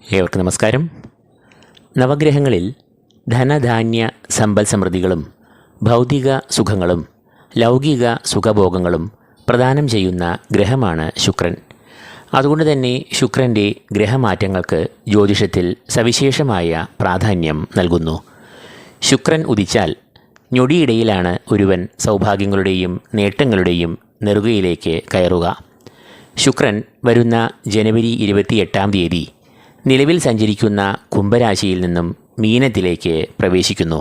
ഏവർക്കും നമസ്കാരം. നവഗ്രഹങ്ങളിൽ ധനധാന്യ സമ്പൽ സമൃദ്ധികളും ഭൗതിക സുഖങ്ങളും ലൗകിക സുഖഭോഗങ്ങളും പ്രദാനം ചെയ്യുന്ന ഗ്രഹമാണ് ശുക്രൻ. അതുകൊണ്ട് തന്നെ ശുക്രൻ്റെ ഗ്രഹമാറ്റങ്ങൾക്ക് ജ്യോതിഷത്തിൽ സവിശേഷമായ പ്രാധാന്യം നൽകുന്നു. ശുക്രൻ ഉദിച്ചാൽ ഞൊടിയിടയിലാണ് ഒരുവൻ സൗഭാഗ്യങ്ങളുടെയും നേട്ടങ്ങളുടെയും നെറുകയിലേക്ക് കയറുക. ശുക്രൻ വരുന്ന ജനുവരി 28 നിലവിൽ സഞ്ചരിക്കുന്ന കുംഭരാശിയിൽ നിന്നും മീനത്തിലേക്ക് പ്രവേശിക്കുന്നു.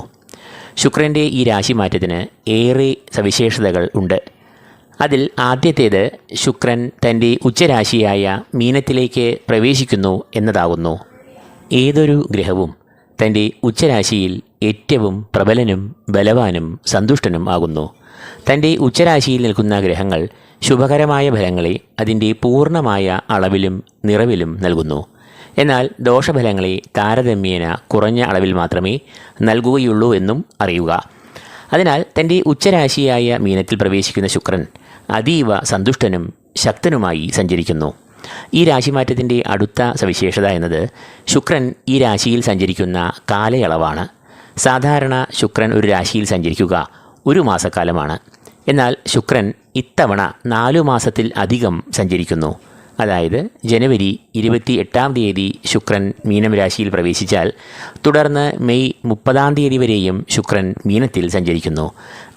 ശുക്രൻ്റെ ഈ രാശിമാറ്റത്തിന് ഏറെ സവിശേഷതകൾ ഉണ്ട്. അതിൽ ആദ്യത്തേത് ശുക്രൻ തൻ്റെ ഉച്ചരാശിയായ മീനത്തിലേക്ക് പ്രവേശിക്കുന്നു എന്നതാകുന്നു. ഏതൊരു ഗ്രഹവും തൻ്റെ ഉച്ചരാശിയിൽ ഏറ്റവും പ്രബലനും ബലവാനും സന്തുഷ്ടനും ആകുന്നു. തൻ്റെ ഉച്ചരാശിയിൽ നിൽക്കുന്ന ഗ്രഹങ്ങൾ ശുഭകരമായ ഫലങ്ങളെ അതിൻ്റെ പൂർണ്ണമായ അളവിലും നിറവിലും നൽകുന്നു. എന്നാൽ ദോഷഫലങ്ങളെ താരതമ്യേന കുറഞ്ഞ അളവിൽ മാത്രമേ നൽകുകയുള്ളൂ എന്നും അറിയുക. അതിനാൽ തൻ്റെ ഉച്ചരാശിയായ മീനത്തിൽ പ്രവേശിക്കുന്ന ശുക്രൻ അതീവ സന്തുഷ്ടനും ശക്തനുമായി സഞ്ചരിക്കുന്നു. ഈ രാശിമാറ്റത്തിൻ്റെ അടുത്ത സവിശേഷത എന്നത് ശുക്രൻ ഈ രാശിയിൽ സഞ്ചരിക്കുന്ന കാലയളവാണ്. സാധാരണ ശുക്രൻ ഒരു രാശിയിൽ സഞ്ചരിക്കുക ഒരു മാസക്കാലമാണ്. എന്നാൽ ശുക്രൻ ഇത്തവണ 4 മാസത്തിൽ അധികം സഞ്ചരിക്കുന്നു. അതായത് ജനുവരി 28 ശുക്രൻ മീനം രാശിയിൽ പ്രവേശിച്ചാൽ തുടർന്ന് മെയ് 30 വരെയും ശുക്രൻ മീനത്തിൽ സഞ്ചരിക്കുന്നു.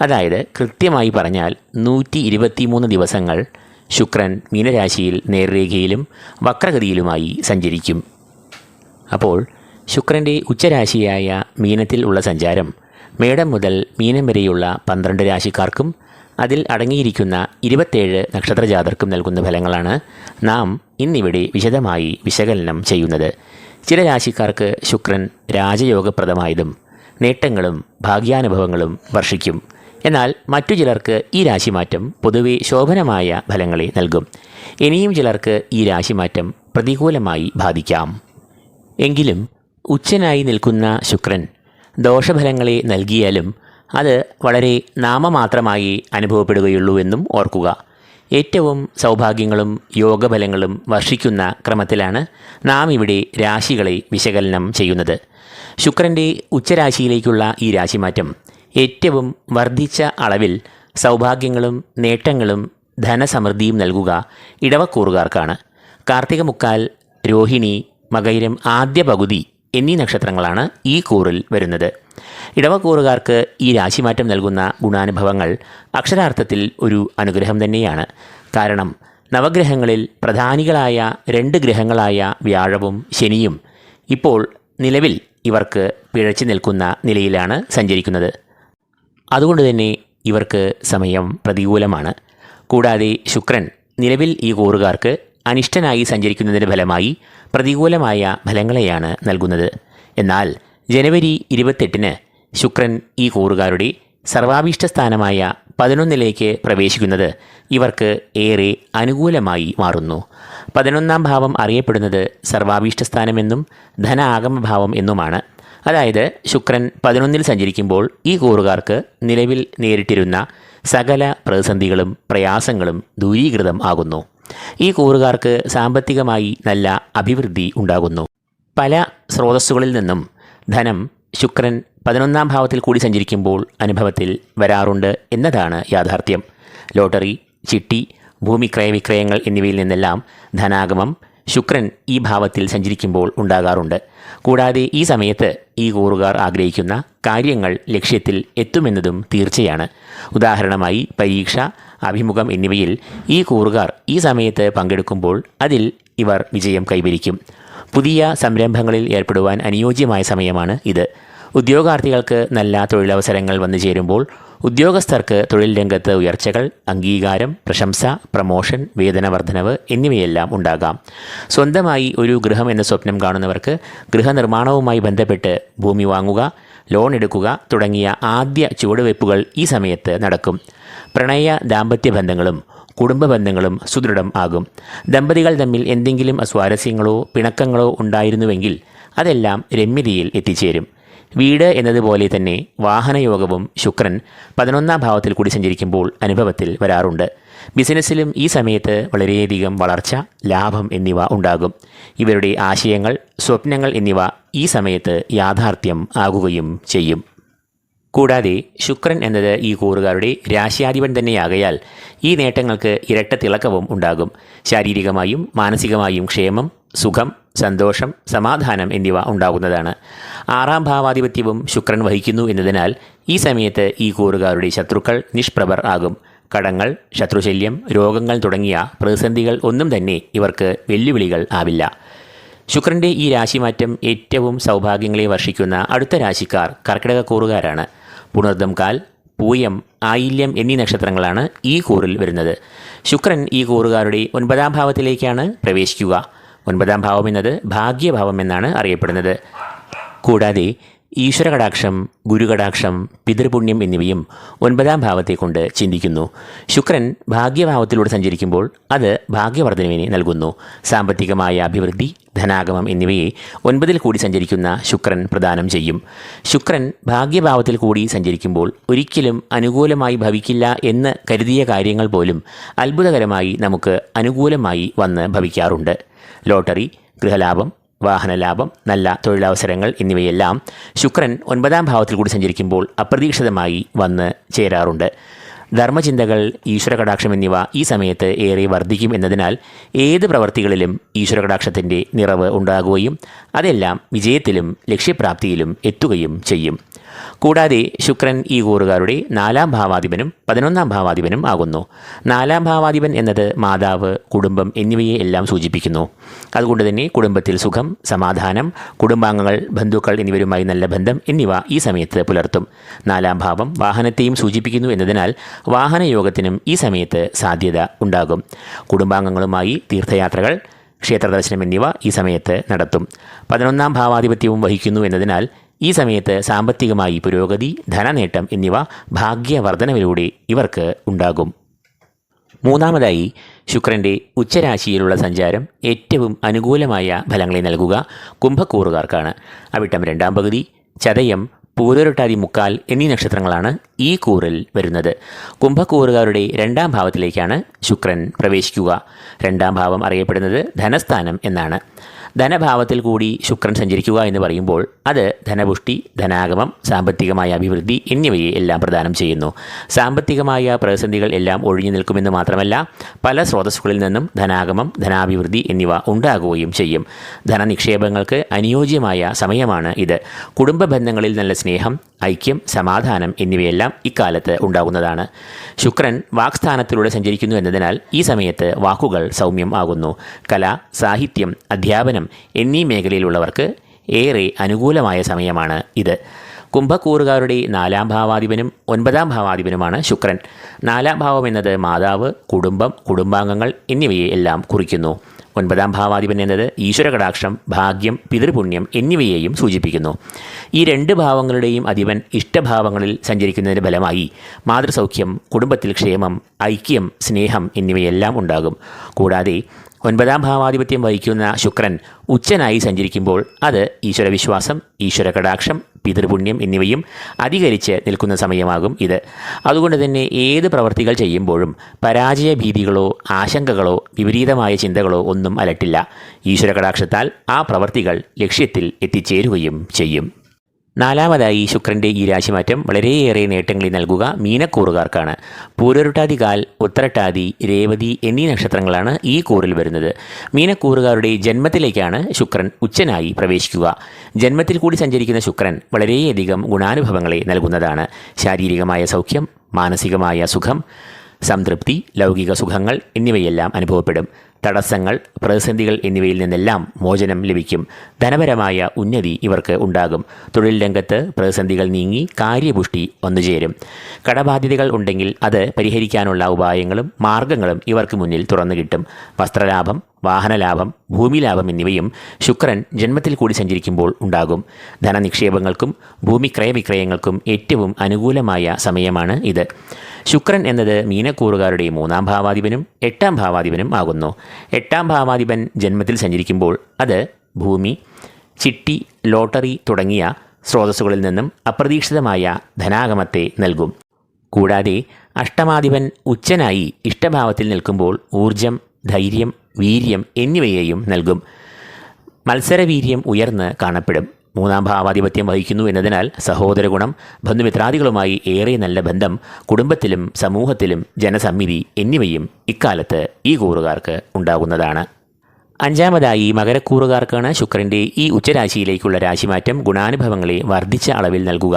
അതായത് കൃത്യമായി പറഞ്ഞാൽ 123 ദിവസങ്ങൾ ശുക്രൻ മീനരാശിയിൽ നേർരേഖയിലും വക്രഗതിയിലുമായി സഞ്ചരിക്കും. അപ്പോൾ ശുക്രൻ്റെ ഉച്ചരാശിയായ മീനത്തിൽ ഉള്ള സഞ്ചാരം മേടം മുതൽ മീനം വരെയുള്ള 12 രാശിക്കാർക്കും അതിൽ അടങ്ങിയിരിക്കുന്ന 27 നക്ഷത്രജാതർക്കും നൽകുന്ന ഫലങ്ങളാണ് നാം ഇന്നിവിടെ വിശദമായി വിശകലനം ചെയ്യുന്നത്. ചില രാശിക്കാർക്ക് ശുക്രൻ രാജയോഗപ്രദമായതും നേട്ടങ്ങളും ഭാഗ്യാനുഭവങ്ങളും വർഷിക്കും. എന്നാൽ മറ്റു ചിലർക്ക് ഈ രാശിമാറ്റം പൊതുവെ ശോഭനമായ ഫലങ്ങളെ നൽകും. ഇനിയും ചിലർക്ക് ഈ രാശിമാറ്റം പ്രതികൂലമായി ബാധിക്കാം. എങ്കിലും ഉച്ചനായി നിൽക്കുന്ന ശുക്രൻ ദോഷഫലങ്ങളെ നൽകിയാലും അത് വളരെ നാമമാത്രമായി അനുഭവപ്പെടുകയുള്ളൂ എന്നും ഓർക്കുക. ഏറ്റവും സൗഭാഗ്യങ്ങളും യോഗഫലങ്ങളും വർഷിക്കുന്ന ക്രമത്തിലാണ് നാം ഇവിടെ രാശികളെ വിശകലനം ചെയ്യുന്നത്. ശുക്രൻ്റെ ഉച്ചരാശിയിലേക്കുള്ള ഈ രാശിമാറ്റം ഏറ്റവും വർദ്ധിച്ച അളവിൽ സൗഭാഗ്യങ്ങളും നേട്ടങ്ങളും ധനസമൃദ്ധിയും നൽകുക ഇടവക്കൂറുകാർക്കാണ്. കാർത്തിക മുക്കാൽ, രോഹിണി, മകയിരം ആദ്യ പകുതി എന്നീ നക്ഷത്രങ്ങളാണ് ഈ കൂറിൽ വരുന്നത്. ഇടവക്കൂറുകാർക്ക് ഈ രാശിമാറ്റം നൽകുന്ന ഗുണാനുഭവങ്ങൾ അക്ഷരാർത്ഥത്തിൽ ഒരു അനുഗ്രഹം തന്നെയാണ്. കാരണം നവഗ്രഹങ്ങളിൽ പ്രധാനികളായ 2 ഗ്രഹങ്ങളായ വ്യാഴവും ശനിയും ഇപ്പോൾ നിലവിൽ ഇവർക്ക് പിഴച്ചു നിൽക്കുന്ന നിലയിലാണ് സഞ്ചരിക്കുന്നത്. അതുകൊണ്ട് തന്നെ ഇവർക്ക് സമയം പ്രതികൂലമാണ്. കൂടാതെ ശുക്രൻ നിലവിൽ ഈ കൂറുകാർക്ക് അനിഷ്ടനായി സഞ്ചരിക്കുന്നതിൻ്റെ ഫലമായി പ്രതികൂലമായ ഫലങ്ങളെയാണ് നൽകുന്നത്. എന്നാൽ ജനുവരി 28 ശുക്രൻ ഈ കൂറുകാരുടെ സർവാഭീഷ്ടസ്ഥാനമായ 11 പ്രവേശിക്കുന്നത് ഇവർക്ക് ഏറെ അനുകൂലമായി മാറുന്നു. 11ാം ഭാവം അറിയപ്പെടുന്നത് സർവാഭീഷ്ടസ്ഥാനമെന്നും ധനാഗമഭാവം എന്നുമാണ്. അതായത് ശുക്രൻ 11 സഞ്ചരിക്കുമ്പോൾ ഈ കൂറുകാർക്ക് നിലവിൽ നേരിട്ടിരുന്ന സകല പ്രതിസന്ധികളും പ്രയാസങ്ങളും ദൂരീകൃതം ആകുന്നു. ഈ കൂറുകാർക്ക് സാമ്പത്തികമായി നല്ല അഭിവൃദ്ധി ഉണ്ടാകുന്നു. പല സ്രോതസ്സുകളിൽ നിന്നും ധനം ശുക്രൻ 11ാം ഭാവത്തിൽ കൂടി സഞ്ചരിക്കുമ്പോൾ അനുഭവത്തിൽ വരാറുണ്ട് എന്നതാണ് യാഥാർത്ഥ്യം. ലോട്ടറി, ചിട്ടി, ഭൂമി ക്രയവിക്രയങ്ങൾ എന്നിവയിൽ നിന്നെല്ലാം ധനാഗമം ശുക്രൻ ഈ ഭാവത്തിൽ സഞ്ചരിക്കുമ്പോൾ ഉണ്ടാകാറുണ്ട്. കൂടാതെ ഈ സമയത്ത് ഈ കൂറുകാർ ആഗ്രഹിക്കുന്ന കാര്യങ്ങൾ ലക്ഷ്യത്തിൽ എത്തുമെന്നതും തീർച്ചയാണ്. ഉദാഹരണമായി പരീക്ഷ, അഭിമുഖം എന്നിവയിൽ ഈ കൂറുകാർ ഈ സമയത്ത് പങ്കെടുക്കുമ്പോൾ അതിൽ ഇവർ വിജയം കൈവരിക്കും. പുതിയ സംരംഭങ്ങളിൽ ഏർപ്പെടുവാൻ അനുയോജ്യമായ സമയമാണ് ഇത്. ഉദ്യോഗാർത്ഥികൾക്ക് നല്ല തൊഴിലവസരങ്ങൾ വന്നു ചേരുമ്പോൾ ഉദ്യോഗസ്ഥർക്ക് തൊഴിൽ രംഗത്ത് ഉയർച്ചകൾ, അംഗീകാരം, പ്രശംസ, പ്രമോഷൻ, വേതന വർധനവ് എന്നിവയെല്ലാം ഉണ്ടാകാം. സ്വന്തമായി ഒരു ഗൃഹം എന്ന സ്വപ്നം കാണുന്നവർക്ക് ഗൃഹനിർമ്മാണവുമായി ബന്ധപ്പെട്ട് ഭൂമി വാങ്ങുക, ലോൺ എടുക്കുക തുടങ്ങിയ ആദ്യ ചുവടുവയ്പ്പുകൾ ഈ സമയത്ത് നടക്കും. പ്രണയ ദാമ്പത്യ ബന്ധങ്ങളും കുടുംബ ബന്ധങ്ങളും സുദൃഢം ആകും. ദമ്പതികൾ തമ്മിൽ എന്തെങ്കിലും അസ്വാരസ്യങ്ങളോ പിണക്കങ്ങളോ ഉണ്ടായിരുന്നുവെങ്കിൽ അതെല്ലാം രമ്യതയിൽ എത്തിച്ചേരും. വീട് എന്നതുപോലെ തന്നെ വാഹനയോഗവും ശുക്രൻ 11ാം ഭാവത്തിൽ കൂടി സഞ്ചരിക്കുമ്പോൾ അനുഭവത്തിൽ വരാറുണ്ട്. ബിസിനസ്സിലും ഈ സമയത്ത് വളരെയധികം വളർച്ച, ലാഭം എന്നിവ ഉണ്ടാകും. ഇവരുടെ ആശയങ്ങൾ, സ്വപ്നങ്ങൾ എന്നിവ ഈ സമയത്ത് യാഥാർത്ഥ്യം ആകുകയും ചെയ്യും. കൂടാതെ ശുക്രൻ എന്നത് ഈ കൂറുകാരുടെ രാശിയാധിപൻ തന്നെയാകയാൽ ഈ നേട്ടങ്ങൾക്ക് ഇരട്ട തിളക്കവും ഉണ്ടാകും. ശാരീരികമായും മാനസികമായും ക്ഷേമം, സുഖം, സന്തോഷം, സമാധാനം എന്നിവ ഉണ്ടാകുന്നതാണ്. 6ാം ഭാവാധിപത്യവും ശുക്രൻ വഹിക്കുന്നു എന്നതിനാൽ ഈ സമയത്ത് ഈ കൂറുകാരുടെ ശത്രുക്കൾ നിഷ്പ്രഭർ ആകും. കടങ്ങൾ, ശത്രുശല്യം, രോഗങ്ങൾ തുടങ്ങിയ പ്രതിസന്ധികൾ ഒന്നും തന്നെ ഇവർക്ക് വെല്ലുവിളികൾ ആവില്ല. ശുക്രൻ്റെ ഈ രാശിമാറ്റം ഏറ്റവും സൗഭാഗ്യങ്ങളെ വർഷിക്കുന്ന അടുത്ത രാശിക്കാർ കർക്കിടകക്കൂറുകാരാണ്. പുണർദം കാൽ, പൂയം, ആയില്യം എന്നീ നക്ഷത്രങ്ങളാണ് ഈ കൂറിൽ വരുന്നത്. ശുക്രൻ ഈ കൂറുകാരുടെ 9ാം ഭാവത്തിലേക്കാണ് പ്രവേശിക്കുക. 9ാം ഭാവം എന്നത് ഭാഗ്യഭാവം എന്നാണ് അറിയപ്പെടുന്നത്. കൂടാതെ ഈശ്വരകടാക്ഷം, ഗുരുകടാക്ഷം, പിതൃപുണ്യം എന്നിവയും 9ാം ഭാവത്തെ കൊണ്ട് ചിന്തിക്കുന്നു. ശുക്രൻ ഭാഗ്യഭാവത്തിലൂടെ സഞ്ചരിക്കുമ്പോൾ അത് ഭാഗ്യവർദ്ധനവിനെ നൽകുന്നു. സാമ്പത്തികമായ അഭിവൃദ്ധി, ധനാഗമം എന്നിവയെ 9ൽ കൂടി സഞ്ചരിക്കുന്ന ശുക്രൻ പ്രദാനം ചെയ്യും. ശുക്രൻ ഭാഗ്യഭാവത്തിൽ കൂടി സഞ്ചരിക്കുമ്പോൾ ഒരിക്കലും അനുകൂലമായി ഭവിക്കില്ല എന്ന് കരുതിയ കാര്യങ്ങൾ പോലും അത്ഭുതകരമായി നമുക്ക് അനുകൂലമായി വന്ന് ഭവിക്കാറുണ്ട്. ലോട്ടറി, ഗൃഹലാഭം, വാഹനലാഭം, നല്ല തൊഴിലവസരങ്ങൾ എന്നിവയെല്ലാം ശുക്രൻ 9ാം ഭാവത്തിൽ കൂടി സഞ്ചരിക്കുമ്പോൾ അപ്രതീക്ഷിതമായി വന്ന് ചേരാറുണ്ട്. ധർമ്മചിന്തകൾ, ഈശ്വരകടാക്ഷം എന്നിവ ഈ സമയത്ത് ഏറെ വർദ്ധിക്കും എന്നതിനാൽ ഏത് പ്രവൃത്തികളിലും ഈശ്വരകടാക്ഷത്തിൻ്റെ നിറവ് ഉണ്ടാകുകയും അതെല്ലാം വിജയത്തിലും ലക്ഷ്യപ്രാപ്തിയിലും എത്തുകയും ചെയ്യും. കൂടാതെ ശുക്രൻ ഈ കൂറുകാരുടെ 4ാം ഭാവാധിപനും 11ാം ഭാവാധിപനും ആകുന്നു. 4ാം ഭാവാധിപൻ എന്നത് മാതാവ്, കുടുംബം എന്നിവയെ എല്ലാം സൂചിപ്പിക്കുന്നു. അതുകൊണ്ട് തന്നെ കുടുംബത്തിൽ സുഖം, സമാധാനം, കുടുംബാംഗങ്ങൾ, ബന്ധുക്കൾ എന്നിവരുമായി നല്ല ബന്ധം എന്നിവ ഈ സമയത്ത് പുലർത്തും. 4ാം ഭാവം വാഹനത്തെയും സൂചിപ്പിക്കുന്നു എന്നതിനാൽ വാഹനയോഗത്തിനും ഈ സമയത്ത് സാധ്യത ഉണ്ടാകും. കുടുംബാംഗങ്ങളുമായി തീർത്ഥയാത്രകൾ, ക്ഷേത്രദർശനം എന്നിവ ഈ സമയത്ത് നടത്തും. 11ാം ഭാവാധിപത്യവും വഹിക്കുന്നു എന്നതിനാൽ ഈ സമയത്ത് സാമ്പത്തികമായി പുരോഗതി, ധനനേട്ടം എന്നിവ ഭാഗ്യവർദ്ധനവിലൂടെ ഇവർക്ക് ഉണ്ടാകും. മൂന്നാമതായി ശുക്രൻ്റെ ഉച്ചരാശിയിലുള്ള സഞ്ചാരം ഏറ്റവും അനുകൂലമായ ഫലങ്ങളെ നൽകുക കുംഭക്കൂറുകാർക്കാണ്. അവിട്ടം 2ാം പകുതി, ചതയം, പൂരോരുട്ടാതി മുക്കാൽ എന്നീ നക്ഷത്രങ്ങളാണ് ഈ കൂറിൽ വരുന്നത്. കുംഭക്കൂറുകാരുടെ 2ാം ഭാവത്തിലേക്കാണ് ശുക്രൻ പ്രവേശിക്കുക. 2ാം ഭാവം അറിയപ്പെടുന്നത് ധനസ്ഥാനം എന്നാണ്. ധനഭാവത്തിൽ കൂടി ശുക്രൻ സഞ്ചരിക്കുക എന്ന് പറയുമ്പോൾ അത് ധനപുഷ്ടി, ധനാഗമം, സാമ്പത്തികമായ അഭിവൃദ്ധി എന്നിവയെ എല്ലാം പ്രദാനം ചെയ്യുന്നു. സാമ്പത്തികമായ പ്രതിസന്ധികൾ എല്ലാം ഒഴിഞ്ഞു നിൽക്കുമെന്ന് മാത്രമല്ല പല സ്രോതസ്സുകളിൽ നിന്നും ധനാഗമം, ധനാഭിവൃദ്ധി എന്നിവ ഉണ്ടാകുകയും ചെയ്യും. ധനനിക്ഷേപങ്ങൾക്ക് അനുയോജ്യമായ സമയമാണ് ഇത്. കുടുംബ ബന്ധങ്ങളിൽ നല്ല സ്നേഹം, ഐക്യം, സമാധാനം എന്നിവയെല്ലാം ഇക്കാലത്ത് ഉണ്ടാകുന്നതാണ്. ശുക്രൻ വാക്സ്ഥാനത്തിലൂടെ സഞ്ചരിക്കുന്നു എന്നതിനാൽ ഈ സമയത്ത് വാക്കുകൾ സൗമ്യം ആകുന്നു. കല, സാഹിത്യം, അധ്യാപനം എന്നീ മേഖലയിലുള്ളവർക്ക് ഏറെ അനുകൂലമായ സമയമാണ് ഇത്. കുംഭക്കൂറുകാരുടെ 4ാം ഭാവാധിപനും 9ാം ഭാവാധിപനുമാണ് ശുക്രൻ. 4ാം ഭാവം എന്നത് മാതാവ്, കുടുംബം, കുടുംബാംഗങ്ങൾ എന്നിവയെ എല്ലാം കുറിക്കുന്നു. 9ാം ഭാവാധിപൻ എന്നത് ഈശ്വരകടാക്ഷം, ഭാഗ്യം, പിതൃപുണ്യം എന്നിവയെയും സൂചിപ്പിക്കുന്നു. ഈ 2 ഭാവങ്ങളുടെയും അധിപൻ ഇഷ്ടഭാവങ്ങളിൽ സഞ്ചരിക്കുന്നതിന് ഫലമായി മാതൃസൗഖ്യം, കുടുംബത്തിൽ ക്ഷേമം, ഐക്യം, സ്നേഹം എന്നിവയെല്ലാം ഉണ്ടാകും. കൂടാതെ 9ാം ഭാവാധിപത്യം വഹിക്കുന്ന ശുക്രൻ ഉച്ചനായി സഞ്ചരിക്കുമ്പോൾ അത് ഈശ്വരവിശ്വാസം, ഈശ്വരകടാക്ഷം, പിതൃപുണ്യം എന്നിവയും അധികരിച്ച് നിൽക്കുന്ന സമയമാകും ഇത്. അതുകൊണ്ട് തന്നെ ഏത് പ്രവർത്തികൾ ചെയ്യുമ്പോഴും പരാജയ ഭീതികളോ ആശങ്കകളോ വിപരീതമായ ചിന്തകളോ ഒന്നും അലട്ടില്ല. ഈശ്വരകടാക്ഷത്താൽ ആ പ്രവർത്തികൾ ലക്ഷ്യത്തിൽ എത്തിച്ചേരുകയും ചെയ്യും. 4ാമതായി ശുക്രൻ്റെ ഈ രാശിമാറ്റം വളരെയേറെ നേട്ടങ്ങളെ നൽകുക മീനക്കൂറുകാർക്കാണ്. പൂരോരുട്ടാതി കാൽ, ഉത്തരട്ടാതി, രേവതി എന്നീ നക്ഷത്രങ്ങളാണ് ഈ കൂറിൽ വരുന്നത്. മീനക്കൂറുകാരുടെ ജന്മത്തിലേക്കാണ് ശുക്രൻ ഉച്ചനായി പ്രവേശിക്കുക. ജന്മത്തിൽ കൂടി സഞ്ചരിക്കുന്ന ശുക്രൻ വളരെയധികം ഗുണാനുഭവങ്ങളെ നൽകുന്നതാണ്. ശാരീരികമായ സൗഖ്യം, മാനസികമായ സുഖം, സംതൃപ്തി, ലൗകിക സുഖങ്ങൾ എന്നിവയെല്ലാം അനുഭവപ്പെടും. തടസ്സങ്ങൾ, പ്രതിസന്ധികൾ എന്നിവയിൽ നിന്നെല്ലാം മോചനം ലഭിക്കും. ധനപരമായ ഉന്നതി ഇവർക്ക് ഉണ്ടാകും. തൊഴിൽ രംഗത്ത് പ്രതിസന്ധികൾ നീങ്ങി കാര്യപുഷ്ടി വന്നുചേരും. കടബാധ്യതകൾ ഉണ്ടെങ്കിൽ അത് പരിഹരിക്കാനുള്ള ഉപായങ്ങളും മാർഗങ്ങളും ഇവർക്ക് മുന്നിൽ തുറന്നു കിട്ടും. വസ്ത്രലാഭം, വാഹനലാഭം, ഭൂമിലാഭം എന്നിവയും ശുക്രൻ ജന്മത്തിൽ കൂടി സഞ്ചരിക്കുമ്പോൾ ഉണ്ടാകും. ധനനിക്ഷേപങ്ങൾക്കും ഭൂമി ക്രയവിക്രയങ്ങൾക്കും ഏറ്റവും അനുകൂലമായ സമയമാണ് ഇത്. ശുക്രൻ എന്നത് മീനക്കൂറുകാരുടെ 3ാം ഭാവാധിപനും 8ാം ഭാവാധിപനും ആകുന്നു. 8ാം ഭാവാധിപൻ ജന്മത്തിൽ സഞ്ചരിക്കുമ്പോൾ അത് ഭൂമി, ചിട്ടി, ലോട്ടറി തുടങ്ങിയ സ്രോതസ്സുകളിൽ നിന്നും അപ്രതീക്ഷിതമായ ധനാഗമത്തെ നൽകും. കൂടാതെ അഷ്ടമാധിപൻ ഉച്ചനായി ഇഷ്ടഭാവത്തിൽ നിൽക്കുമ്പോൾ ഊർജം, ധൈര്യം, വീര്യം എന്നിവയെയും നൽകും. മത്സരവീര്യം ഉയർന്ന് കാണപ്പെടും. മൂന്നാം ഭാവാധിപത്യം വഹിക്കുന്നു എന്നതിനാൽ സഹോദര ഗുണം, ബന്ധുമിത്രാദികളുമായി ഏറെ നല്ല ബന്ധം, കുടുംബത്തിലും സമൂഹത്തിലും ജനസമ്മിതി എന്നിവയും ഇക്കാലത്ത് ഈ കൂറുകാർക്ക് ഉണ്ടാകുന്നതാണ്. അഞ്ചാമതായി മകരക്കൂറുകാർക്കാണ് ശുക്രൻ്റെ ഈ ഉച്ചരാശിയിലേക്കുള്ള രാശിമാറ്റം ഗുണാനുഭവങ്ങളെ വർദ്ധിച്ച അളവിൽ നൽകുക.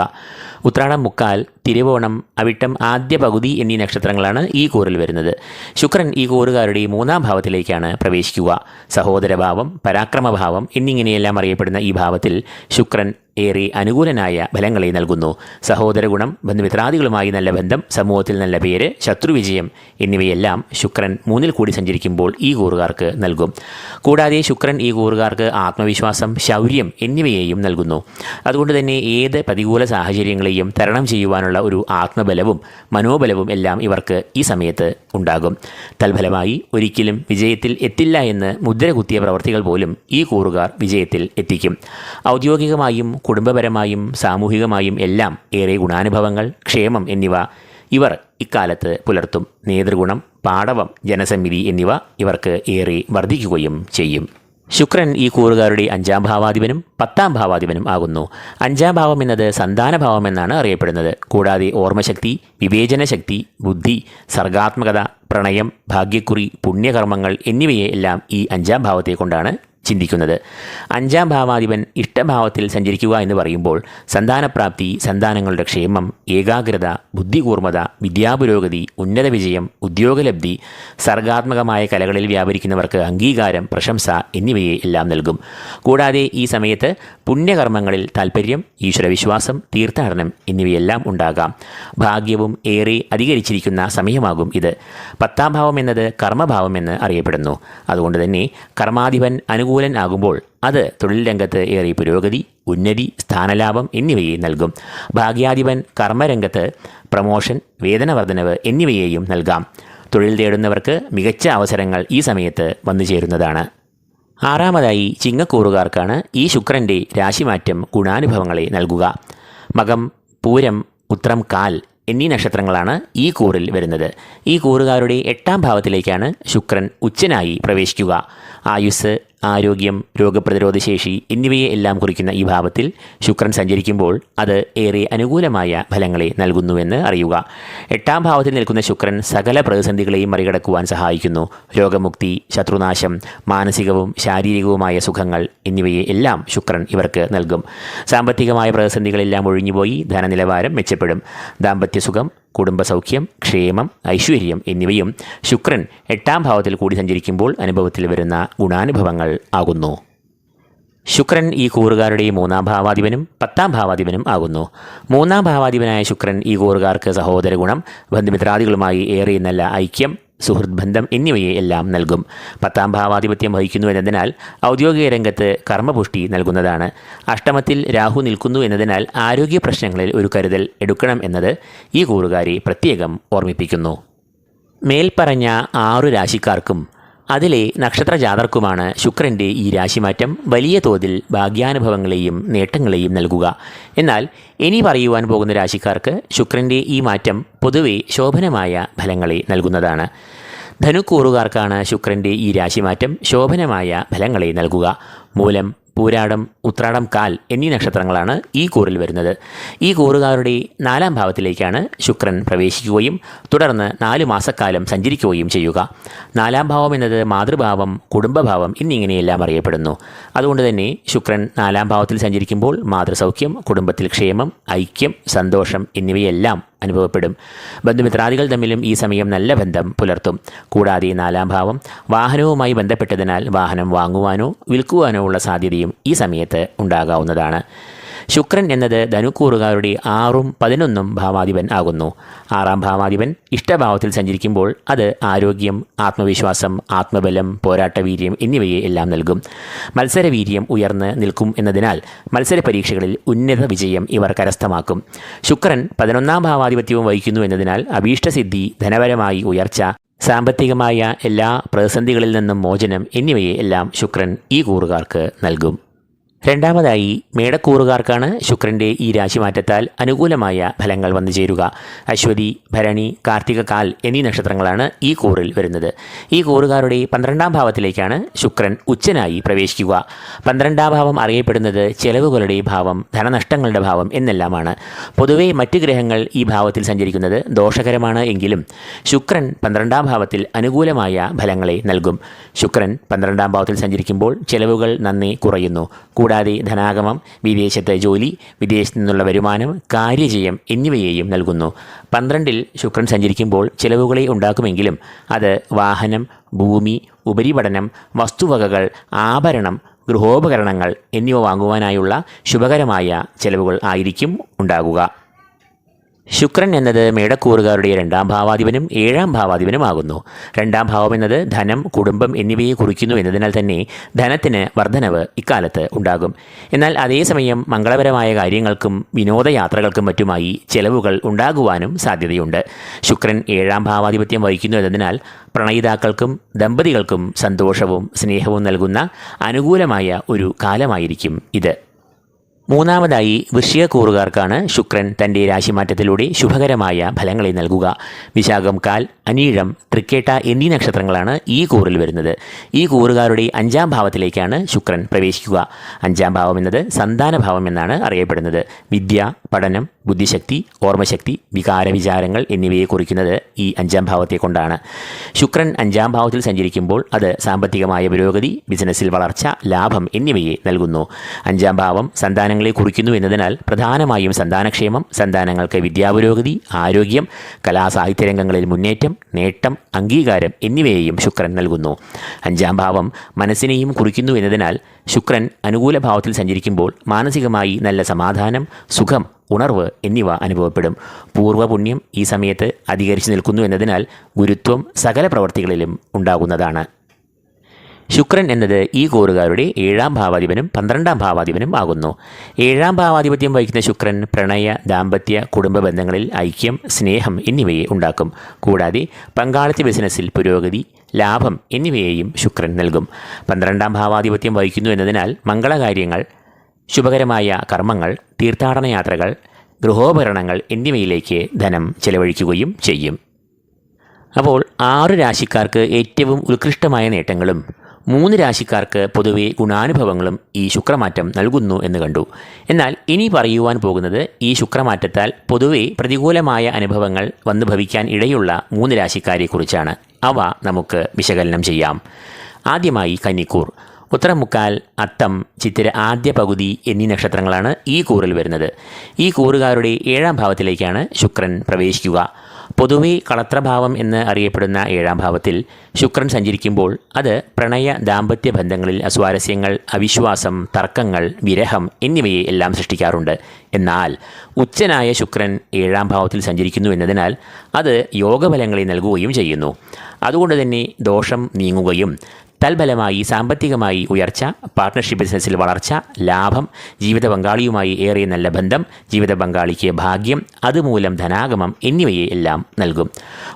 ഉത്രാടം, മുക്കാൽ, തിരുവോണം, അവിട്ടം ആദ്യ പകുതി എന്നീ നക്ഷത്രങ്ങളാണ് ഈ കൂറിൽ വരുന്നത്. ശുക്രൻ ഈ കൂറുകാരുടെ മൂന്നാം ഭാവത്തിലേക്കാണ് പ്രവേശിക്കുക. സഹോദരഭാവം, പരാക്രമഭാവം എന്നിങ്ങനെയെല്ലാം അറിയപ്പെടുന്ന ഈ ഭാവത്തിൽ ശുക്രൻ ഏറെ അനുകൂലനായ ഫലങ്ങളെ നൽകുന്നു. സഹോദര ഗുണം, ബന്ധുമിത്രാദികളുമായി നല്ല ബന്ധം, സമൂഹത്തിൽ നല്ല പേര്, ശത്രുവിജയം എന്നിവയെല്ലാം ശുക്രൻ മൂന്നിൽ കൂടി സഞ്ചരിക്കുമ്പോൾ ഈ കൂറുകാർക്ക് നൽകും. കൂടാതെ ശുക്രൻ ഈ കൂറുകാർക്ക് ആത്മവിശ്വാസം, ശൗര്യം എന്നിവയെയും നൽകുന്നു. അതുകൊണ്ട് തന്നെ ഏത് പ്രതികൂല സാഹചര്യങ്ങളെയും തരണം ചെയ്യുവാനുള്ള ഒരു ആത്മബലവും മനോബലവും എല്ലാം ഇവർക്ക് ഈ സമയത്ത് ഉണ്ടാകും. തൽഫലമായി ഒരിക്കലും വിജയത്തിൽ എത്തില്ല എന്ന് മുദ്ര കുത്തിയ പ്രവർത്തികൾ പോലും ഈ കൂറുകാർ വിജയത്തിൽ എത്തിക്കും. ഔദ്യോഗികമായും കുടുംബപരമായും സാമൂഹികമായും എല്ലാം ഏറെ ഗുണാനുഭവങ്ങൾ, ക്ഷേമം എന്നിവ ഇവർ ഇക്കാലത്ത് പുലർത്തും. നേതൃഗുണം, പാടവം, ജനസമ്മിതി എന്നിവ ഇവർക്ക് ഏറെ വർദ്ധിക്കുകയും ചെയ്യും. ശുക്രൻ ഈ കൂറുകാരുടെ അഞ്ചാം ഭാവാധിപനും 10ാം ഭാവാധിപനും ആകുന്നു. അഞ്ചാം ഭാവം എന്നത് സന്താനഭാവം എന്നാണ് അറിയപ്പെടുന്നത്. കൂടാതെ ഓർമ്മശക്തി, വിവേചനശക്തി, ബുദ്ധി, സർഗാത്മകത, പ്രണയം, ഭാഗ്യക്കുറി, പുണ്യകർമ്മങ്ങൾ എന്നിവയെ എല്ലാം ഈ അഞ്ചാം ഭാവത്തെ കൊണ്ടാണ് ചിന്തിക്കുന്നത്. അഞ്ചാം ഭാവാധിപൻ ഇഷ്ടഭാവത്തിൽ സഞ്ചരിക്കുക എന്ന് പറയുമ്പോൾ സന്താനപ്രാപ്തി, സന്താനങ്ങളുടെ ക്ഷേമം, ഏകാഗ്രത, ബുദ്ധികൂർമ്മത, വിദ്യാപുരോഗതി, ഉന്നത വിജയം, ഉദ്യോഗലബ്ധി, സർഗാത്മകമായ കലകളിൽ വ്യാപരിക്കുന്നവർക്ക് അംഗീകാരം, പ്രശംസ എന്നിവയെ എല്ലാം നൽകും. കൂടാതെ ഈ സമയത്ത് പുണ്യകർമ്മങ്ങളിൽ താൽപ്പര്യം, ഈശ്വരവിശ്വാസം, തീർത്ഥാടനം എന്നിവയെല്ലാം ഉണ്ടാകാം. ഭാഗ്യവും ഏറെ അധികരിച്ചിരിക്കുന്ന സമയമാകും ഇത്. 10ാം ഭാവം എന്നത് കർമ്മഭാവം എന്ന് അറിയപ്പെടുന്നു. അതുകൊണ്ട് തന്നെ കർമാധിപൻ അനുകൂലൻ ആകുമ്പോൾ അത് തൊഴിൽ രംഗത്ത് ഏറെ പുരോഗതി, ഉന്നതി, സ്ഥാനലാഭം എന്നിവയെ നൽകും. ഭാഗ്യാധിപൻ കർമ്മരംഗത്ത് പ്രമോഷൻ, വേതനവർദ്ധനവ് എന്നിവയെയും നൽകാം. തൊഴിൽ തേടുന്നവർക്ക് മികച്ച അവസരങ്ങൾ ഈ സമയത്ത് വന്നു ചേരുന്നതാണ്. ആറാമതായി ചിങ്ങക്കൂറുകാർക്കാണ് ഈ ശുക്രൻ്റെ രാശിമാറ്റം ഗുണാനുഭവങ്ങളെ നൽകുക. മകം, പൂരം, ഉത്രം, കാൽ എന്നീ നക്ഷത്രങ്ങളാണ് ഈ കൂറിൽ വരുന്നത്. ഈ കൂറുകാരുടെ 8ാം ഭാവത്തിലേക്കാണ് ശുക്രൻ ഉച്ചനായി പ്രവേശിക്കുക. ആയുസ്, ആരോഗ്യം, രോഗപ്രതിരോധശേഷി എന്നിവയെ എല്ലാം കുറിക്കുന്ന ഈ ഭാവത്തിൽ ശുക്രൻ സഞ്ചരിക്കുമ്പോൾ അത് ഏറെ അനുകൂലമായ ഫലങ്ങളെ നൽകുന്നുവെന്ന് അറിയുക. 8ാം ഭാവത്തിൽ നിൽക്കുന്ന ശുക്രൻ സകല പ്രതിസന്ധികളെയും മറികടക്കുവാൻ സഹായിക്കുന്നു. രോഗമുക്തി, ശത്രുനാശം, മാനസികവും ശാരീരികവുമായ സുഖങ്ങൾ എന്നിവയെ എല്ലാം ശുക്രൻ ഇവർക്ക് നൽകും. സാമ്പത്തികമായ പ്രതിസന്ധികളെല്ലാം ഒഴിഞ്ഞുപോയി ധനനിലവാരം മെച്ചപ്പെടും. ദാമ്പത്യസുഖം, കുടുംബസൗഖ്യം, ക്ഷേമം, ഐശ്വര്യം എന്നിവയും ശുക്രൻ 8ാം ഭാവത്തിൽ കൂടി സഞ്ചരിക്കുമ്പോൾ അനുഭവത്തിൽ വരുന്ന ഗുണാനുഭവങ്ങൾ ആകുന്നു. ശുക്രൻ ഈ കൂറുകാരുടെ 3ാം ഭാവാധിപനും 10ാം ഭാവാധിപനും ആകുന്നു. 3ാം ഭാവാധിപനായ ശുക്രൻ ഈ കൂറുകാർക്ക് സഹോദര ഗുണം, ബന്ധുമിത്രാദികളുമായി ഏറെ നല്ല ഐക്യം, സുഹൃത്ത് ബന്ധം എന്നിവയെ എല്ലാം നൽകും. 10ാം ഭാവാധിപത്യം വഹിക്കുന്നു എന്നതിനാൽ ഔദ്യോഗിക രംഗത്ത് കർമ്മപുഷ്ടി നൽകുന്നതാണ്. അഷ്ടമത്തിൽ രാഹു നിൽക്കുന്നു എന്നതിനാൽ ആരോഗ്യ പ്രശ്നങ്ങളിൽ ഒരു കരുതൽ എടുക്കണം എന്നത് ഈ കൂറുകാരെ പ്രത്യേകം ഓർമ്മിപ്പിക്കുന്നു. മേൽപ്പറഞ്ഞ 6 രാശിക്കാർക്കും അതിലെ നക്ഷത്രജാതർക്കുമാണ് ശുക്രൻ്റെ ഈ രാശിമാറ്റം വലിയ തോതിൽ ഭാഗ്യാനുഭവങ്ങളെയും നേട്ടങ്ങളെയും നൽകുക. എന്നാൽ ഇനി പറയുവാൻ പോകുന്ന രാശിക്കാർക്ക് ശുക്രൻ്റെ ഈ മാറ്റം പൊതുവെ ശോഭനമായ ഫലങ്ങളെ നൽകുന്നതാണ്. ധനുക്കൂറുകാർക്കാണ് ശുക്രൻ്റെ ഈ രാശിമാറ്റം ശോഭനമായ ഫലങ്ങളെ നൽകുക. മൂലം, പൂരാടം, ഉത്രാടം, കാൽ എന്നീ നക്ഷത്രങ്ങളാണ് ഈ കൂറിൽ വരുന്നത്. ഈ കൂറുകാരുടെ 4ാം ഭാവത്തിലേക്കാണ് ശുക്രൻ പ്രവേശിക്കുകയും തുടർന്ന് 4 മാസക്കാലം സഞ്ചരിക്കുകയും ചെയ്യുക. 4ാം ഭാവം എന്നത് മാതൃഭാവം, കുടുംബഭാവം എന്നിങ്ങനെയെല്ലാം അറിയപ്പെടുന്നു. അതുകൊണ്ട് തന്നെ ശുക്രൻ 4ാം ഭാവത്തിൽ സഞ്ചരിക്കുമ്പോൾ മാതൃസൗഖ്യം, കുടുംബത്തിൽ ക്ഷേമം, ഐക്യം, സന്തോഷം എന്നിവയെല്ലാം അനുഭവപ്പെടും. ബന്ധുമിത്രാദികൾ തമ്മിലും ഈ സമയം നല്ല ബന്ധം പുലർത്തും. കൂടാതെ 4ാം ഭാവം വാഹനവുമായി ബന്ധപ്പെട്ടതിനാൽ വാഹനം വാങ്ങുവാനോ വിൽക്കുവാനോ ഉള്ള സാധ്യതയും ഈ സമയത്ത് ഉണ്ടാകാവുന്നതാണ്. ശുക്രൻ എന്നത് ധനുക്കൂറുകാരുടെ 6ഉം 11ഉം ഭാവാധിപൻ ആകുന്നു. 6ാം ഭാവാധിപൻ ഇഷ്ടഭാവത്തിൽ സഞ്ചരിക്കുമ്പോൾ അത് ആരോഗ്യം, ആത്മവിശ്വാസം, ആത്മബലം, പോരാട്ടവീര്യം എന്നിവയെ എല്ലാം നൽകും. മത്സരവീര്യം ഉയർന്ന് നിൽക്കും എന്നതിനാൽ മത്സര പരീക്ഷകളിൽ ഉന്നത വിജയം ഇവർ കരസ്ഥമാക്കും. ശുക്രൻ 11ാം ഭാവാധിപത്യവും വഹിക്കുന്നു എന്നതിനാൽ അഭീഷ്ടസിദ്ധി, ധനപരമായി ഉയർച്ച, സാമ്പത്തികമായ എല്ലാ പ്രതിസന്ധികളിൽ നിന്നും മോചനം എന്നിവയെ എല്ലാം ശുക്രൻ ഈ കൂറുകാർക്ക് നൽകും. രണ്ടാമതായി മേടക്കൂറുകാർക്കാണ് ശുക്രൻ്റെ ഈ രാശിമാറ്റത്താൽ അനുകൂലമായ ഫലങ്ങൾ വന്നു ചേരുക. അശ്വതി, ഭരണി, കാർത്തിക കാൽ എന്നീ നക്ഷത്രങ്ങളാണ് ഈ കൂറിൽ വരുന്നത്. ഈ കൂറുകാരുടെ 12ാം ഭാവത്തിലേക്കാണ് ശുക്രൻ ഉച്ചനായി പ്രവേശിക്കുക. 12ാം ഭാവം അറിയപ്പെടുന്നത് ചെലവുകളുടെ ഭാവം, ധനനഷ്ടങ്ങളുടെ ഭാവം എന്നെല്ലാമാണ്. പൊതുവെ മറ്റ് ഗ്രഹങ്ങൾ ഈ ഭാവത്തിൽ സഞ്ചരിക്കുന്നത് ദോഷകരമാണ് എങ്കിലും ശുക്രൻ 12ാം ഭാവത്തിൽ അനുകൂലമായ ഫലങ്ങളെ നൽകും. ശുക്രൻ 12ാം ഭാവത്തിൽ സഞ്ചരിക്കുമ്പോൾ ചെലവുകൾ നന്നേ കുറയുന്നു. കൂടാതെ ധനാഗമം, വിദേശത്തെ ജോലി, വിദേശത്തു നിന്നുള്ള വരുമാനം, കാര്യജയം എന്നിവയെയും നൽകുന്നു. 12ൽ ശുക്രൻ സഞ്ചരിക്കുമ്പോൾ ചിലവുകളെ ഉണ്ടാക്കുമെങ്കിലും അത് വാഹനം, ഭൂമി, ഉപരിപഠനം, വസ്തുവകകൾ, ആഭരണം, ഗൃഹോപകരണങ്ങൾ എന്നിവ വാങ്ങുവാനായുള്ള ശുഭകരമായ ചിലവുകൾ ആയിരിക്കും ഉണ്ടാകുക. ശുക്രൻ എന്നത് മേടക്കൂറുകാരുടെ 2ാം ഭാവാധിപനും 7ാം ഭാവാധിപനുമാകുന്നു. 2ാം ഭാവം എന്നത് ധനം, കുടുംബം എന്നിവയെ കുറിക്കുന്നു എന്നതിനാൽ തന്നെ ധനത്തിന് വർധനവ് ഇക്കാലത്ത് ഉണ്ടാകും. എന്നാൽ അതേസമയം മംഗളപരമായ കാര്യങ്ങൾക്കും വിനോദയാത്രകൾക്കും മറ്റുമായി ചെലവുകൾ ഉണ്ടാകുവാനും സാധ്യതയുണ്ട്. ശുക്രൻ 7ാം ഭാവാധിപത്യം വഹിക്കുന്നു എന്നതിനാൽ പ്രണയിതാക്കൾക്കും ദമ്പതികൾക്കും സന്തോഷവും സ്നേഹവും നൽകുന്ന അനുകൂലമായ ഒരു കാലമായിരിക്കും ഇത്. മൂന്നാമതായി വൃശ്ചികക്കൂറുകാർക്കാണ് ശുക്രൻ തൻ്റെ രാശിമാറ്റത്തിലൂടെ ശുഭകരമായ ഫലങ്ങളെ നൽകുക. വിശാഖം, കാൽ, അനീഴം, തൃക്കേട്ട എന്നീ നക്ഷത്രങ്ങളാണ് ഈ കൂറിൽ വരുന്നത്. ഈ കൂറുകാരുടെ 5ാം ഭാവത്തിലേക്കാണ് ശുക്രൻ പ്രവേശിക്കുക. 5ാം ഭാവം എന്നത് സന്താനഭാവം എന്നാണ് അറിയപ്പെടുന്നത്. വിദ്യ, പഠനം, ബുദ്ധിശക്തി, ഓർമ്മശക്തി, വികാരവിചാരങ്ങൾ എന്നിവയെ കുറിക്കുന്നത് ഈ 5ാം ഭാവത്തെ കൊണ്ടാണ്. ശുക്രൻ 5ാം ഭാവത്തിൽ സഞ്ചരിക്കുമ്പോൾ അത് സാമ്പത്തികമായ പുരോഗതി, ബിസിനസ്സിൽ വളർച്ച, ലാഭം എന്നിവയെ നൽകുന്നു. 5ാം ഭാവം സന്താനങ്ങളെ കുറിക്കുന്നു എന്നതിനാൽ പ്രധാനമായും സന്താനക്ഷേമം, സന്താനങ്ങൾക്ക് വിദ്യാപുരോഗതി, ആരോഗ്യം, കലാസാഹിത്യ രംഗങ്ങളിൽ മുന്നേറ്റം, നേട്ടം, അംഗീകാരം എന്നിവയെയും ശുക്രൻ നൽകുന്നു. 5ാം ഭാവം മനസ്സിനെയും കുറിക്കുന്നു എന്നതിനാൽ ശുക്രൻ അനുകൂല ഭാവത്തിൽ സഞ്ചരിക്കുമ്പോൾ മാനസികമായി നല്ല സമാധാനം, സുഖം, ഉണർവ് എന്നിവ അനുഭവപ്പെടും. പൂർവ്വപുണ്യം ഈ സമയത്ത് അധികരിച്ചു നിൽക്കുന്നു എന്നതിനാൽ ഗുരുത്വം സകല പ്രവർത്തികളിലും ഉണ്ടാകുന്നതാണ്. ശുക്രൻ എന്നത് ഈ കൂറുകാരുടെ 7ാം ഭാവാധിപനും 12ാം ഭാവാധിപനും ആകുന്നു. 7ാം ഭാവാധിപത്യം വഹിക്കുന്ന ശുക്രൻ പ്രണയ, ദാമ്പത്യ, കുടുംബ ബന്ധങ്ങളിൽ ഐക്യം, സ്നേഹം എന്നിവയെ ഉണ്ടാക്കും. കൂടാതെ പങ്കാളിത്ത ബിസിനസ്സിൽ പുരോഗതി, ലാഭം എന്നിവയെയും ശുക്രൻ നൽകും. 12ാം ഭാവാധിപത്യം വഹിക്കുന്നു എന്നതിനാൽ മംഗളകാര്യങ്ങൾ, ശുഭകരമായ കർമ്മങ്ങൾ, തീർത്ഥാടന യാത്രകൾ, ഗൃഹോപകരണങ്ങൾ എന്നിവയിലേക്ക് ധനം ചെലവഴിക്കുകയും ചെയ്യും. അപ്പോൾ 6 രാശിക്കാർക്ക് ഏറ്റവും ഉത്കൃഷ്ടമായ നേട്ടങ്ങളും 3 രാശിക്കാർക്ക് പൊതുവെ ഗുണാനുഭവങ്ങളും ഈ ശുക്രമാറ്റം നൽകുന്നു എന്ന് കണ്ടു. എന്നാൽ ഇനി പറയുവാൻ പോകുന്നത് ഈ ശുക്രമാറ്റത്താൽ പൊതുവെ പ്രതികൂലമായ അനുഭവങ്ങൾ വന്നു ഭവിക്കാൻ ഇടയുള്ള 3 രാശിക്കാരെക്കുറിച്ചാണ്. അവ നമുക്ക് വിശകലനം ചെയ്യാം. ആദ്യമായി കന്നിക്കൂർ. ഉത്തരമുക്കാൽ, അത്തം, ചിത്തിര ആദ്യ പകുതി എന്നീ നക്ഷത്രങ്ങളാണ് ഈ കൂറിൽ വരുന്നത്. ഈ കൂറുകാരുടെ 7ാം ഭാവത്തിലേക്കാണ് ശുക്രൻ പ്രവേശിക്കുക. പൊതുവെ കളത്രഭാവം എന്ന് അറിയപ്പെടുന്ന 7ാം ഭാവത്തിൽ ശുക്രൻ സഞ്ചരിക്കുമ്പോൾ അത് പ്രണയ, ദാമ്പത്യ ബന്ധങ്ങളിൽ അസ്വാരസ്യങ്ങൾ, അവിശ്വാസം, തർക്കങ്ങൾ, വിരഹം എന്നിവയെ എല്ലാം സൃഷ്ടിക്കാറുണ്ട്. എന്നാൽ ഉച്ചനായ ശുക്രൻ 7ാം ഭാവത്തിൽ സഞ്ചരിക്കുന്നു എന്നതിനാൽ അത് യോഗഫലങ്ങളെ നൽകുകയും ചെയ്യുന്നു. അതുകൊണ്ട് തന്നെ ദോഷം നീങ്ങുകയും തൽഫലമായി സാമ്പത്തികമായി ഉയർച്ച, പാർട്ട്ണർഷിപ്പ് ബിസിനസ്സിൽ വളർച്ച, ലാഭം, ജീവിത പങ്കാളിയുമായി ഏറെ നല്ല ബന്ധം, ജീവിത പങ്കാളിക്ക് ഭാഗ്യം, അതുമൂലം ധനാഗമം എന്നിവയെ എല്ലാം നൽകും.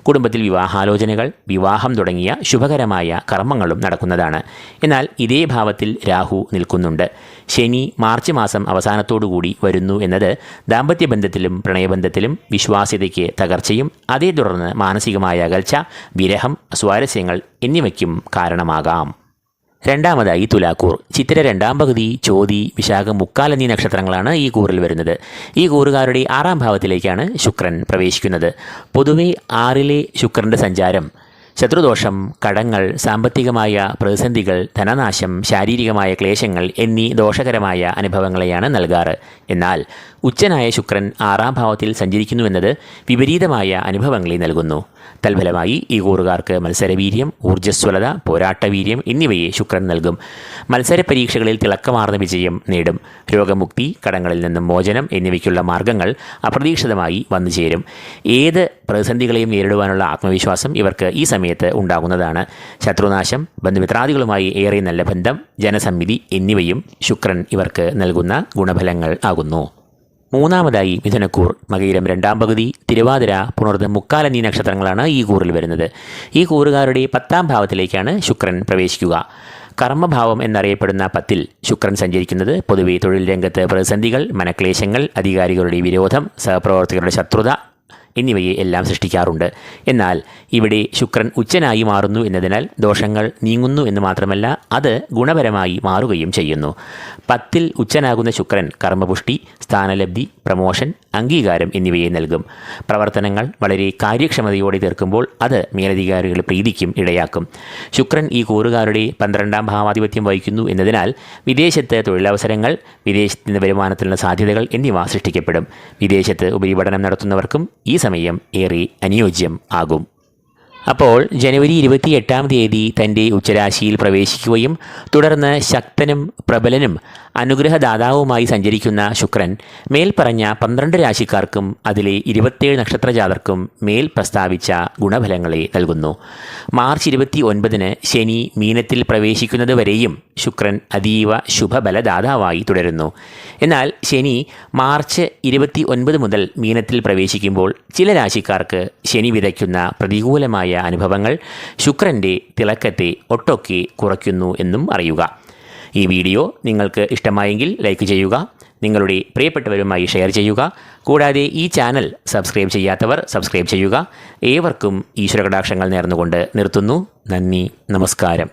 കുടുംബത്തിൽ വിവാഹാലോചനകൾ, വിവാഹം തുടങ്ങിയ ശുഭകരമായ കർമ്മങ്ങളും നടക്കുന്നതാണ്. എന്നാൽ ഇതേ ഭാവത്തിൽ രാഹു നിൽക്കുന്നുണ്ട്. ശനി മാർച്ച് മാസം അവസാനത്തോടുകൂടി വരുന്നു എന്നത് ദാമ്പത്യ ബന്ധത്തിലും പ്രണയബന്ധത്തിലും വിശ്വാസ്യതയ്ക്ക് തകർച്ചയും അതേ തുടർന്ന് മാനസികമായ അകൽച്ച, വിരഹം, സ്വാരസ്യങ്ങൾ എന്നിവയ്ക്കും കാരണമാകാം. രണ്ടാമതായി തുലാക്കൂർ. ചിത്തിര 2ാം പകുതി, ചോതി, വിശാഖം, മുക്കാൽ എന്നീ നക്ഷത്രങ്ങളാണ് ഈ കൂറിൽ വരുന്നത്. ഈ കൂറുകാരുടെ 6ാം ഭാവത്തിലേക്കാണ് ശുക്രൻ പ്രവേശിക്കുന്നത്. പൊതുവെ 6ലെ ശുക്രൻ്റെ സഞ്ചാരം ശത്രുദോഷം, കടങ്ങൾ, സാമ്പത്തികമായ പ്രതിസന്ധികൾ, ധനനാശം, ശാരീരികമായ ക്ലേശങ്ങൾ എന്നീ ദോഷകരമായ അനുഭവങ്ങളെയാണ് നൽകാറ്. എന്നാൽ ഉച്ചനായ ശുക്രൻ 6ാം ഭാവത്തിൽ സഞ്ചരിക്കുന്നുവെന്നത് വിപരീതമായ അനുഭവങ്ങളെ നൽകുന്നു. തൽഫലമായി ഈ കൂറുകാർക്ക് മത്സരവീര്യം, ഊർജ്ജസ്വലത, പോരാട്ടവീര്യം എന്നിവയെ ശുക്രൻ നൽകും. മത്സര പരീക്ഷകളിൽ തിളക്കമാർന്ന വിജയം നേടും. രോഗമുക്തി, കടങ്ങളിൽ നിന്നും മോചനം എന്നിവയ്ക്കുള്ള മാർഗങ്ങൾ അപ്രതീക്ഷിതമായി വന്നു ചേരും. ഏത് പ്രതിസന്ധികളെയും നേരിടുവാനുള്ള ആത്മവിശ്വാസം ഇവർക്ക് ഈ സമയത്ത് ഉണ്ടാകുന്നതാണ്. ശത്രുനാശം, ബന്ധുമിത്രാദികളുമായി ഏറെ നല്ല ബന്ധം, ജനസമ്മിതി എന്നിവയും ശുക്രൻ ഇവർക്ക് നൽകുന്ന ഗുണഫലങ്ങൾ ആകുന്നു. മൂന്നാമതായി മിഥുനക്കൂർ. മകയിരം 2ാം പകുതി, തിരുവാതിര, പുണർദം, മുക്കാൽ എന്നീ നക്ഷത്രങ്ങളാണ് ഈ കൂറിൽ വരുന്നത്. ഈ കൂറുകാരുടെ 10ാം ഭാവത്തിലേക്കാണ് ശുക്രൻ പ്രവേശിക്കുക. കർമ്മഭാവം എന്നറിയപ്പെടുന്ന 10-ൽ ശുക്രൻ സഞ്ചരിക്കുന്നത് പൊതുവെ തൊഴിൽ രംഗത്ത് പ്രതിസന്ധികൾ, മനക്ലേശങ്ങൾ, അധികാരികളുടെ വിരോധം, സഹപ്രവർത്തകരുടെ ശത്രുത എന്നിവയെ എല്ലാം സൃഷ്ടിക്കാറുണ്ട്. എന്നാൽ ഇവിടെ ശുക്രൻ ഉച്ചനായി മാറുന്നു എന്നതിനാൽ ദോഷങ്ങൾ നീങ്ങുന്നു എന്ന് മാത്രമല്ല, അത് ഗുണപരമായി മാറുകയും ചെയ്യുന്നു. 10-ൽ ഉച്ചനാകുന്ന ശുക്രൻ കർമ്മപുഷ്ടി, സ്ഥാനലബ്ധി, പ്രമോഷൻ, അംഗീകാരം എന്നിവയെ നൽകും. പ്രവർത്തനങ്ങൾ വളരെ കാര്യക്ഷമതയോടെ തീർക്കുമ്പോൾ അത് മേലധികാരികളുടെ പ്രീതിക്കും ഇടയാക്കും. ശുക്രൻ ഈ കൂറുകാരുടെ 12-ാം ഭാവാധിപത്യം വഹിക്കുന്നു എന്നതിനാൽ വിദേശത്ത് തൊഴിലവസരങ്ങൾ, വിദേശത്ത് നിന്ന് വരുമാനത്തിനുള്ള സാധ്യതകൾ എന്നിവ സൃഷ്ടിക്കപ്പെടും. വിദേശത്ത് ഉപരിപഠനം നടത്തുന്നവർക്കും ഈ സമയം ഏറെ അനുയോജ്യം ആകും. അപ്പോൾ ജനുവരി 28-ാം തീയതി തൻ്റെ ഉച്ചരാശിയിൽ പ്രവേശിക്കുകയും തുടർന്ന് ശക്തനും പ്രബലനും അനുഗ്രഹദാതാവുമായി സഞ്ചരിക്കുന്ന ശുക്രൻ മേൽപ്പറഞ്ഞ 12 രാശിക്കാർക്കും അതിലെ 27 നക്ഷത്രജാതർക്കും മേൽ പ്രസ്താവിച്ച ഗുണഫലങ്ങളെ നൽകുന്നു. മാർച്ച് 29-ന് ശനി മീനത്തിൽ പ്രവേശിക്കുന്നത് വരെയും ശുക്രൻ അതീവ ശുഭബലദാതാവായി തുടരുന്നു. എന്നാൽ ശനി മാർച്ച് 29 മുതൽ മീനത്തിൽ പ്രവേശിക്കുമ്പോൾ ചില രാശിക്കാർക്ക് ശനി വിതയ്ക്കുന്ന പ്രതികൂലമായ അനുഭവങ്ങൾ ശുക്രൻ്റെ തിളക്കത്തെ ഒട്ടൊക്കെ കുറയ്ക്കുന്നു എന്നും അറിയുക. ഈ വീഡിയോ നിങ്ങൾക്ക് ഇഷ്ടമായെങ്കിൽ ലൈക്ക് ചെയ്യുക, നിങ്ങളുടെ പ്രിയപ്പെട്ടവരുമായി ഷെയർ ചെയ്യുക. കൂടാതെ ഈ ചാനൽ സബ്സ്ക്രൈബ് ചെയ്യാത്തവർ സബ്സ്ക്രൈബ് ചെയ്യുക. ഏവർക്കും ഈശ്വരകടാക്ഷങ്ങൾ നേർന്നുകൊണ്ട് നിർത്തുന്നു. നന്ദി, നമസ്കാരം.